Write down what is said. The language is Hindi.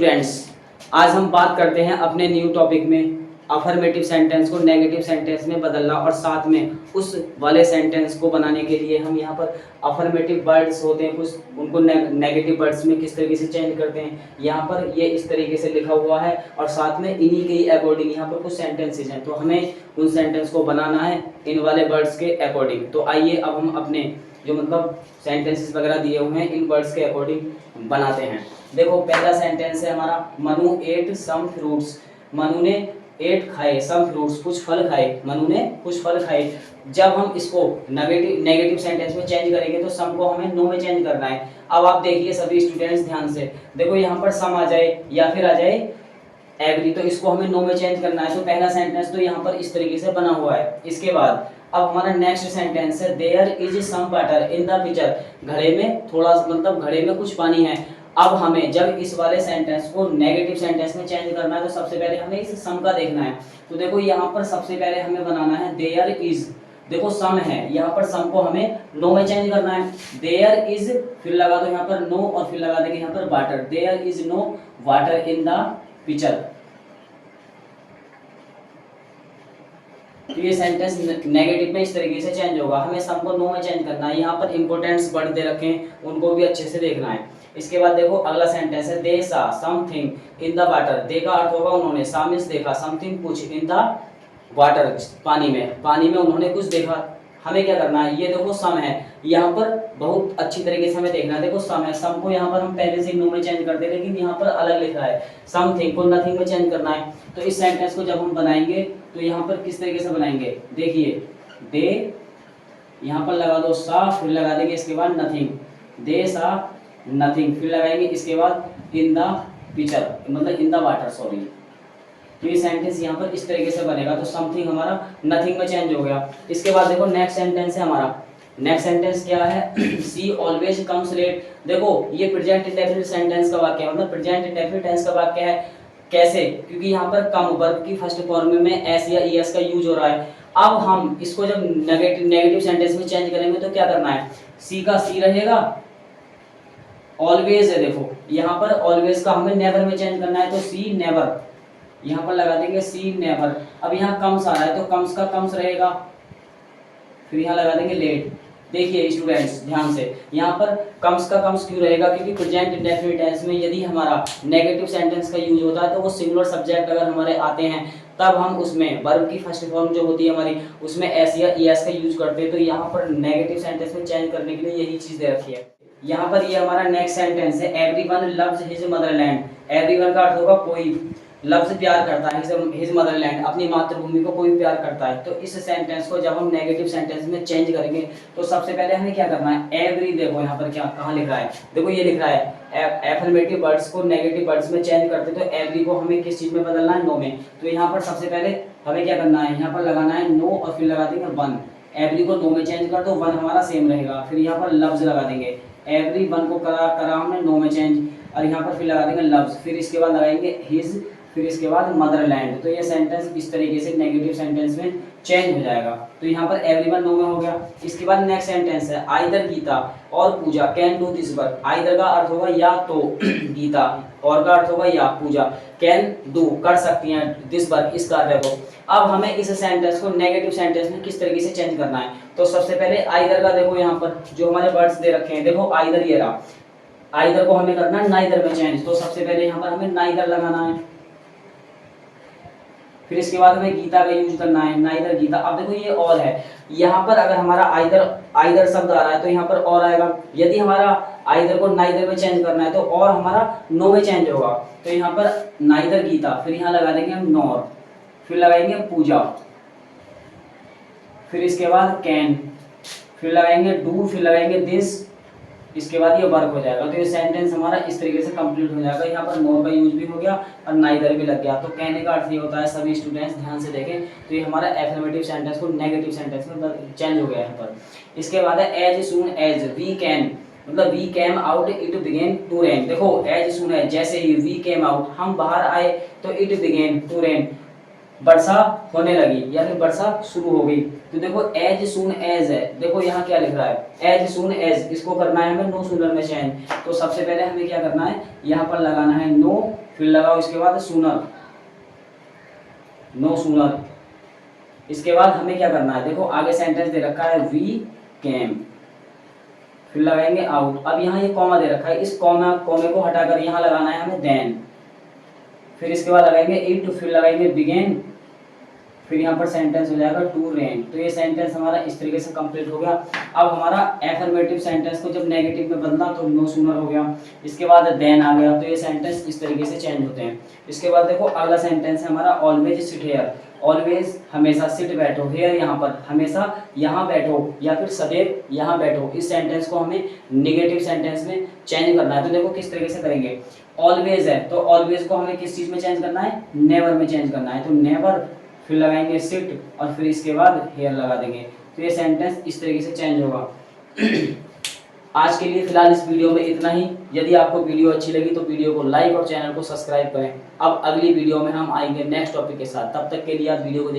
स्टूडेंट्स, आज हम बात करते हैं अपने न्यू टॉपिक में अफर्मेटिव सेंटेंस को नेगेटिव सेंटेंस में बदलना और साथ में उस वाले सेंटेंस को बनाने के लिए हम यहाँ पर अफर्मेटिव वर्ड्स होते हैं कुछ उनको नेगेटिव वर्ड्स में किस तरीके से चेंज करते हैं। यहाँ पर ये इस तरीके से लिखा हुआ है और साथ में इन्हीं के अकॉर्डिंग यहाँ पर कुछ सेंटेंसेज हैं, तो हमें उन सेंटेंस को बनाना है इन वाले वर्ड्स के अकॉर्डिंग। तो आइए अब हम अपने जो मतलब सेंटेंसेस वगैरह दिए हुए हैं इन वर्ड्स के अकॉर्डिंग बनाते हैं। देखो पहला सेंटेंस है हमारा, Manu ate some fruits. Manu ने एट खाए सम फ्रूट्स, कुछ फल खाए। मनु ने कुछ फल खाए। जब हम इसको नेगेटिव सेंटेंस में चेंज करेंगे तो सम को हमें नो में चेंज करना है। अब आप देखिए सभी स्टूडेंट्स ध्यान से, देखो यहाँ पर सम आ जाए या फिर आ जाए एवरी, तो इसको हमें नो में चेंज करना है। तो पहला सेंटेंस तो यहाँ पर इस तरीके से बना हुआ है। इसके बाद अब हमारा नेक्स्ट सेंटेंस है, there is some water in the picture. घड़े में थोड़ा मतलब घड़े में कुछ पानी है। अब हमें जब इस वाले सेंटेंस को नेगेटिव सेंटेंस में चेंज करना है तो सबसे पहले हमें इस सम का देखना है। तो देखो यहाँ पर सबसे पहले हमें बनाना है देयर इज, देखो सम है, यहाँ पर सम को हमें नो में चेंज करना है। देयर इज फिर लगा दो यहाँ पर नो और फिर लगा देंगे यहाँ पर water. There is no water in the picture. तो ये सेंटेंस नेगेटिव में इस तरीके से चेंज होगा। हमें सम को नो में चेंज करना है। यहाँ पर इंपॉर्टेंस वर्ड दे रखे हैं, उनको भी अच्छे से देखना है। इसके बाद देखो अगला सेंटेंस है, दे सा समथिंग इन द वाटर। दे का अर्थ होगा उन्होंने, सा मींस देखा, समथिंग कुछ, इन द वाटर पानी में उन्होंने कुछ देखा। हमें क्या करना है, ये देखो सम है, यहाँ पर बहुत अच्छी तरीके से हमें देखना है। देखो सम है, सम को यहाँ पर हम पहले से नो में चेंज करते हैं, लेकिन यहाँ पर अलग लिख रहा है, समथिंग को नथिंग में चेंज करना है। तो इस सेंटेंस को जब हम बनाएंगे तो यहाँ पर किस तरीके से बनाएंगे, देखिए दे, यहाँ पर लगा दो सा, फिर लगा देंगे इसके बाद नथिंग, दे सा नथिंग, फिर लगाएंगे इसके बाद इन द पिक्चर मतलब इन द वाटर, सॉरी। तो ये सेंटेंस यहाँ पर इस तरीके से बनेगा। तो समथिंग हमारा नथिंग में चेंज हो गया। इसके बाद देखो नेक्स्ट सेंटेंस है हमारा, नेक्स्ट सेंटेंस क्या है, सी ऑलवेज कम्स लेट। देखो ये प्रेजेंट इंडेफिनिट सेंटेंस का वाक्य है, मतलब प्रेजेंट इंडेफिनिट टेंस का वाक्य है। कैसे, क्योंकि यहाँ पर कम वर्ब की फर्स्ट फॉर्म में एस या ईएस का यूज हो रहा है। अब हम इसको जब नेगेटिव सेंटेंस में चेंज करेंगे तो क्या करना है, सी का सी रहेगा, ऑलवेज है, देखो यहाँ पर ऑलवेज का हमें नेवर में चेंज करना है। तो सी नेवर, यहाँ पर लगा देंगे सी नेवर। अब यहाँ कम्स आ रहा है तो कम्स का कम्स रहेगा, फिर यहाँ लगा देंगे लेट। देखिए स्टूडेंट्स ध्यान से, यहाँ पर कम्स का कम्स क्यों रहेगा, क्योंकि प्रेजेंट इंडेफिनिट टेंस में यदि हमारा नेगेटिव सेंटेंस का यूज होता है तो वो सिंगुलर सब्जेक्ट अगर हमारे आते हैं तब हम उसमें वर्ब की फर्स्ट फॉर्म जो होती है हमारी उसमें एस या ईएस का यूज करते हैं। तो यहाँ पर नेगेटिव सेंटेंस में चेंज करने के लिए यही चीज दे रखी है। यहाँ पर ये हमारा नेक्स्ट सेंटेंस है, everyone loves his Motherland. Everyone का अर्थ होगा कोई, लव्स प्यार करता है, हिज मदरलैंड अपनी मातृभूमि को कोई प्यार करता है। तो इस सेंटेंस को जब हम नेगेटिव सेंटेंस में चेंज करेंगे तो सबसे पहले हमें क्या करना है, एवरी, देखो यहाँ पर क्या कहाँ लिख रहा है, देखो ये लिख रहा है एफर्मेटिव वर्ड्स को नेगेटिव वर्ड्स में चेंज करते तो एवरी को हमें किस चीज में बदलना है, नो में। तो यहाँ पर सबसे पहले हमें क्या करना है, यहाँ पर लगाना है नो और फिर लगा देंगे वन। एवरी को नो में चेंज कर दो, वन हमारा सेम रहेगा। फिर यहाँ पर लव्स लगा देंगे, एवरी वन को करा हमने नो में चेंज और यहाँ पर फिर लगा देंगे लव्स, फिर इसके बाद लगाएंगे हिज, फिर इसके बाद मदरलैंड। तो ये सेंटेंस इस तरीके से नेगेटिव सेंटेंस में चेंज हो जाएगा। तो यहाँ पर एवरीवन नो में हो गया। इसके बाद नेक्स्ट सेंटेंस है, आइदर गीता और Pooja can do this work. Either का अर्थ होगा या तो गीता, और का अर्थ होगा या पूजा, कैन डू कर सकती हैं दिस वर्क इस कार्य को। अब हमें इस सेंटेंस को नेगेटिव सेंटेंस में किस तरीके से चेंज करना है, तो सबसे पहले आइदर का देखो यहाँ पर जो हमारे वर्ड्स दे रखे हैं, देखो आइदर ये रहा, आइदर को हमें करना है नाइदर में चेंज। तो सबसे पहले यहाँ पर हमें नाइदर लगाना है, फिर इसके बाद हमें गीता का यूज करना है, नाइदर गीता। अब देखो ये और है, यहाँ पर अगर हमारा आइदर शब्द आ रहा है तो यहाँ पर और आएगा। यदि हमारा आइदर को नाइदर में चेंज करना है तो और हमारा नो में चेंज होगा। तो यहाँ पर नाइदर गीता, फिर यहाँ लगा देंगे हम नॉर, फिर लगाएंगे पूजा, फिर इसके बाद कैन, फिर लगाएंगे डू, फिर लगाएंगे दिस, इसके बाद ये वर्क हो जाएगा। तो ये सेंटेंस हमारा इस तरीके से कंप्लीट हो जाएगा। यहाँ पर नॉर का यूज भी हो गया और नाइदर भी लग गया। तो कहने का अर्थ ये होता है, सभी स्टूडेंट्स ध्यान से देखें, तो ये हमारा एफर्मेटिव सेंटेंस को नेगेटिव सेंटेंस में चेंज हो गया यहाँ पर। इसके बाद है as soon as we can, मतलब we came out it began to rain. देखो एज सून एज, जैसे ही वी केम आउट हम बाहर आए तो इट बिगेन टू रेन वर्षा होने लगी या फिर वर्षा शुरू हो गई। तो देखो एज सून एज है, देखो यहाँ क्या लिख रहा है, एज सून एज, इसको करना है हमें नो सूनर में चेंज। तो सबसे पहले हमें क्या करना है, यहाँ पर लगाना है नो फिर लगाओ इसके बाद सूनर, नो सूनर। इसके बाद हमें क्या करना है, देखो आगे सेंटेंस दे रखा है वी केम, फिर लगाएंगे आउट। अब यहाँ ये कॉमा दे रखा है, इस कॉमे को हटाकर यहाँ लगाना है हमें देन, फिर इसके बाद लगाएंगे इट, फिर लगाएंगे बिगेन, फिर यहाँ पर सेंटेंस हो जाएगा टू रेन। तो ये सेंटेंस हमारा इस तरीके से कंप्लीट हो गया। अब हमारा एफर्मेटिव सेंटेंस को जब नेगेटिव में बदला तो नो सूनर हो गया, इसके बाद देन आ गया, तो ये सेंटेंस इस तरीके से चेंज होते हैं। इसके बाद देखो अगला सेंटेंस है हमारा ऑलवेज सिट हेयर, ऑलवेज हमेशा, सिट बैठो, हेयर यहाँ पर हमेशा यहाँ बैठो या फिर सदैव यहाँ बैठो। इस सेंटेंस को हमें नेगेटिव सेंटेंस में चेंज करना है। तो देखो किस तरीके से करेंगे, ऑलवेज है तो ऑलवेज को हमें किस चीज में चेंज करना है, नेवर में चेंज करना है। तो नेवर, फिर लगाएंगे सिट और फिर इसके बाद हेयर लगा देंगे। तो ये सेंटेंस इस तरीके से चेंज होगा। आज के लिए फिलहाल इस वीडियो में इतना ही। यदि आपको वीडियो अच्छी लगी तो वीडियो को लाइक और चैनल को सब्सक्राइब करें। अब अगली वीडियो में हम आएंगे नेक्स्ट टॉपिक के साथ, तब तक के लिए आप वीडियो को